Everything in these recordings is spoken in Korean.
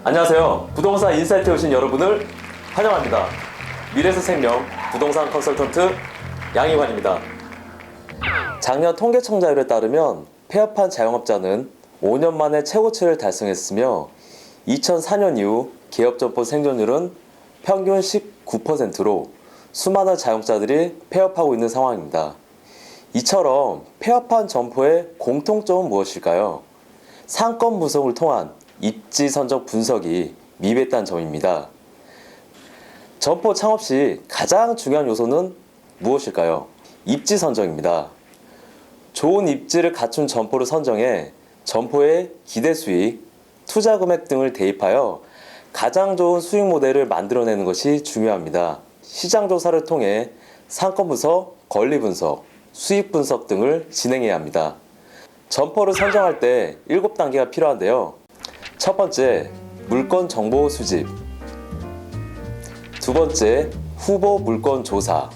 안녕하세요. 부동산 인사이트에 오신 여러분을 환영합니다. 미래에셋생명 부동산 컨설턴트 양희환입니다. 작년 통계청자율에 따르면 폐업한 자영업자는 5년 만에 최고치를 달성했으며 2004년 이후 개업점포 생존율은 평균 19%로 수많은 자영업자들이 폐업하고 있는 상황입니다. 이처럼 폐업한 점포의 공통점은 무엇일까요? 상권 분석을 통한 입지 선정 분석이 미비했다는 점입니다. 점포 창업 시 가장 중요한 요소는 무엇일까요? 입지 선정입니다. 좋은 입지를 갖춘 점포를 선정해 점포의 기대 수익, 투자 금액 등을 대입하여 가장 좋은 수익 모델을 만들어내는 것이 중요합니다. 시장 조사를 통해 상권 분석, 권리 분석, 수익 분석 등을 진행해야 합니다. 점포를 선정할 때 7단계가 필요한데요. 첫 번째, 물건 정보 수집. 두 번째, 후보 물건 조사.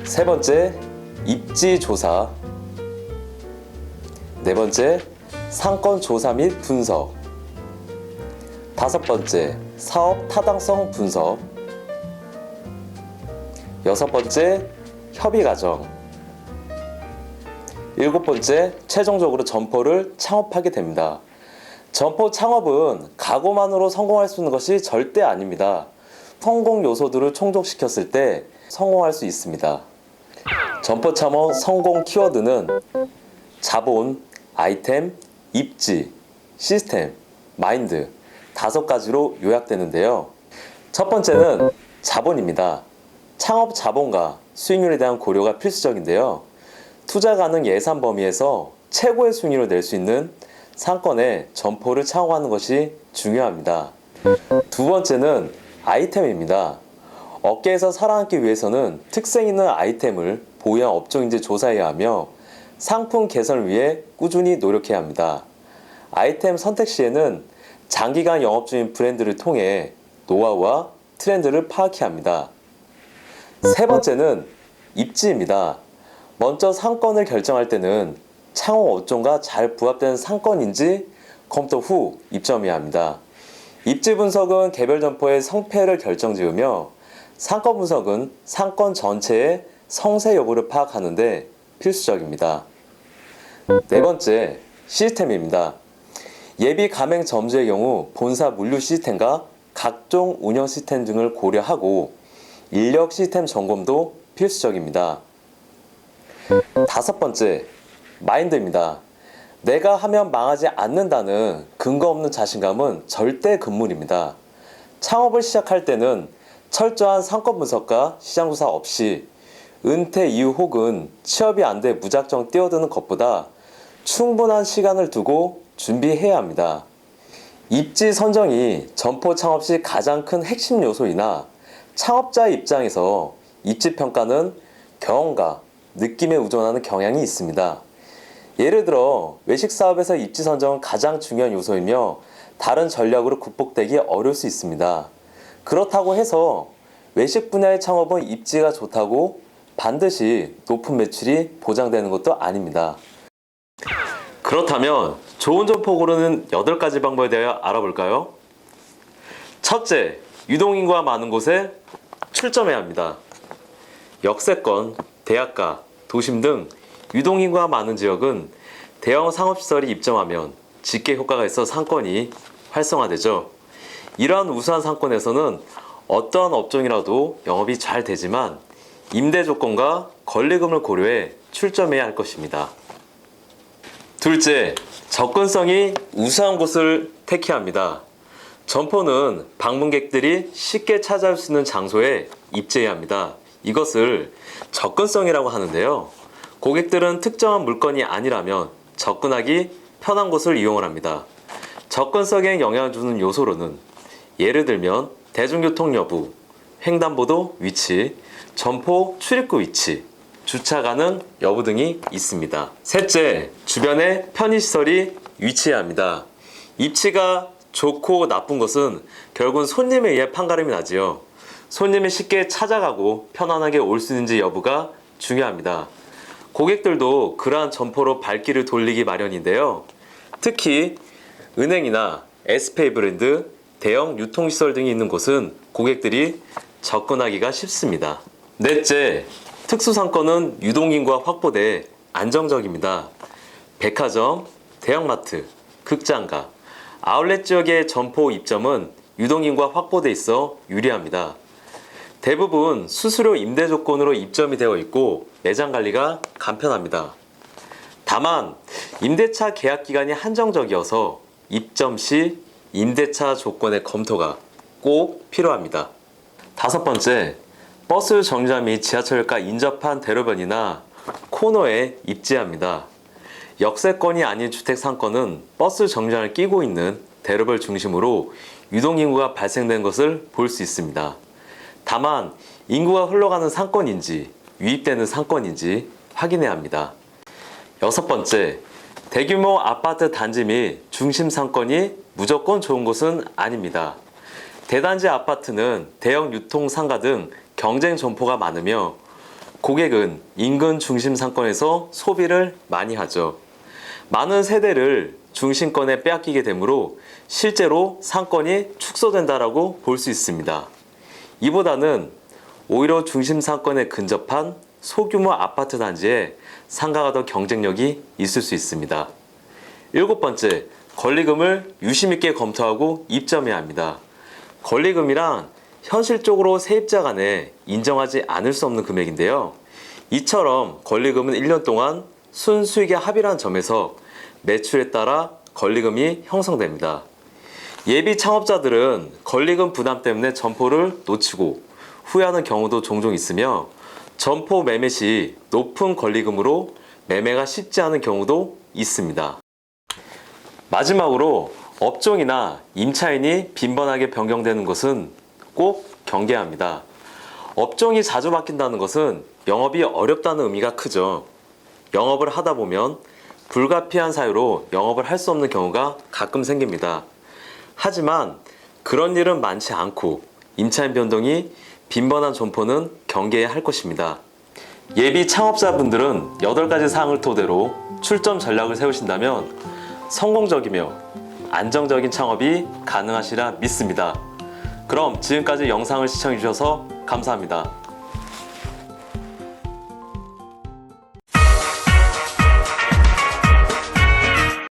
세 번째, 입지 조사. 네 번째, 상권 조사 및 분석. 다섯 번째, 사업 타당성 분석. 여섯 번째, 협의 과정. 일곱 번째, 최종적으로 점포를 창업하게 됩니다. 점포 창업은 각오만으로 성공할 수 있는 것이 절대 아닙니다. 성공 요소들을 충족시켰을 때 성공할 수 있습니다. 점포 창업 성공 키워드는 자본, 아이템, 입지, 시스템, 마인드 5가지로 요약되는데요. 첫 번째는 자본입니다. 창업 자본과 수익률에 대한 고려가 필수적인데요. 투자 가능 예산 범위에서 최고의 수익률을 낼 수 있는 상권에 점포를 창업하는 것이 중요합니다. 두 번째는 아이템입니다. 업계에서 살아남기 위해서는 특색 있는 아이템을 보유한 업종인지 조사해야 하며 상품 개선을 위해 꾸준히 노력해야 합니다. 아이템 선택 시에는 장기간 영업 중인 브랜드를 통해 노하우와 트렌드를 파악해야 합니다. 세 번째는 입지입니다. 먼저 상권을 결정할 때는 창업 업종과 잘 부합되는 상권인지 검토 후 입점해야 합니다. 입지 분석은 개별 점포의 성패를 결정지으며 상권 분석은 상권 전체의 성세 여부를 파악하는데 필수적입니다. 네 번째, 시스템입니다. 예비 가맹 점주의 경우 본사 물류 시스템과 각종 운영 시스템 등을 고려하고 인력 시스템 점검도 필수적입니다. 다섯 번째, 마인드입니다. 내가 하면 망하지 않는다는 근거 없는 자신감은 절대 금물입니다. 창업을 시작할 때는 철저한 상권 분석과 시장 조사 없이 은퇴 이후 혹은 취업이 안 돼 무작정 뛰어드는 것보다 충분한 시간을 두고 준비해야 합니다. 입지 선정이 점포 창업 시 가장 큰 핵심 요소이나 창업자의 입장에서 입지 평가는 경험과 느낌에 의존하는 경향이 있습니다. 예를 들어 외식 사업에서 입지 선정은 가장 중요한 요소이며 다른 전략으로 극복되기 어려울 수 있습니다. 그렇다고 해서 외식 분야의 창업은 입지가 좋다고 반드시 높은 매출이 보장되는 것도 아닙니다. 그렇다면 좋은 점포 고르는 8가지 방법에 대해 알아볼까요? 첫째, 유동인구가 많은 곳에 출점해야 합니다. 역세권, 대학가, 도심 등 유동인구가 많은 지역은 대형 상업시설이 입점하면 직계 효과가 있어 상권이 활성화되죠. 이러한 우수한 상권에서는 어떠한 업종이라도 영업이 잘 되지만 임대 조건과 권리금을 고려해 출점해야 할 것입니다. 둘째, 접근성이 우수한 곳을 택해야 합니다. 점포는 방문객들이 쉽게 찾아올 수 있는 장소에 입지해야 합니다. 이것을 접근성이라고 하는데요. 고객들은 특정한 물건이 아니라면 접근하기 편한 곳을 이용을 합니다. 접근성에 영향을 주는 요소로는 예를 들면 대중교통 여부, 횡단보도 위치, 점포 출입구 위치, 주차 가능 여부 등이 있습니다. 셋째, 주변에 편의시설이 위치해야 합니다. 입지가 좋고 나쁜 것은 결국은 손님에 의해 판가름이 나지요. 손님이 쉽게 찾아가고 편안하게 올 수 있는지 여부가 중요합니다. 고객들도 그러한 점포로 발길을 돌리기 마련인데요. 특히 은행이나 SPay 브랜드, 대형 유통시설 등이 있는 곳은 고객들이 접근하기가 쉽습니다. 넷째, 특수상권은 유동인구가 확보돼 안정적입니다. 백화점, 대형마트, 극장가, 아울렛 지역의 점포 입점은 유동인구가 확보돼 있어 유리합니다. 대부분 수수료 임대 조건으로 입점이 되어 있고 매장 관리가 간편합니다. 다만 임대차 계약 기간이 한정적이어서 입점 시 임대차 조건의 검토가 꼭 필요합니다. 다섯 번째, 버스 정류장 및 지하철과 인접한 대로변이나 코너에 입지합니다. 역세권이 아닌 주택 상권은 버스 정류장을 끼고 있는 대로변 중심으로 유동인구가 발생된 것을 볼 수 있습니다. 다만 인구가 흘러가는 상권인지 유입되는 상권인지 확인해야 합니다. 여섯 번째, 대규모 아파트 단지 및 중심 상권이 무조건 좋은 곳은 아닙니다. 대단지 아파트는 대형 유통 상가 등 경쟁 점포가 많으며 고객은 인근 중심 상권에서 소비를 많이 하죠. 많은 세대를 중심권에 빼앗기게 되므로 실제로 상권이 축소된다라고 볼 수 있습니다. 이보다는 오히려 중심 상권에 근접한 소규모 아파트 단지에 상가가 더 경쟁력이 있을 수 있습니다. 일곱 번째, 권리금을 유심 있게 검토하고 입점해야 합니다. 권리금이란 현실적으로 세입자 간에 인정하지 않을 수 없는 금액인데요. 이처럼 권리금은 1년 동안 순수익의 합의라는 점에서 매출에 따라 권리금이 형성됩니다. 예비 창업자들은 권리금 부담 때문에 점포를 놓치고 후회하는 경우도 종종 있으며 점포 매매 시 높은 권리금으로 매매가 쉽지 않은 경우도 있습니다. 마지막으로 업종이나 임차인이 빈번하게 변경되는 것은 꼭 경계해야 합니다. 업종이 자주 바뀐다는 것은 영업이 어렵다는 의미가 크죠. 영업을 하다 보면 불가피한 사유로 영업을 할 수 없는 경우가 가끔 생깁니다. 하지만 그런 일은 많지 않고 임차인 변동이 빈번한 점포는 경계해야 할 것입니다. 예비 창업자분들은 8가지 사항을 토대로 출점 전략을 세우신다면 성공적이며 안정적인 창업이 가능하시라 믿습니다. 그럼 지금까지 영상을 시청해 주셔서 감사합니다.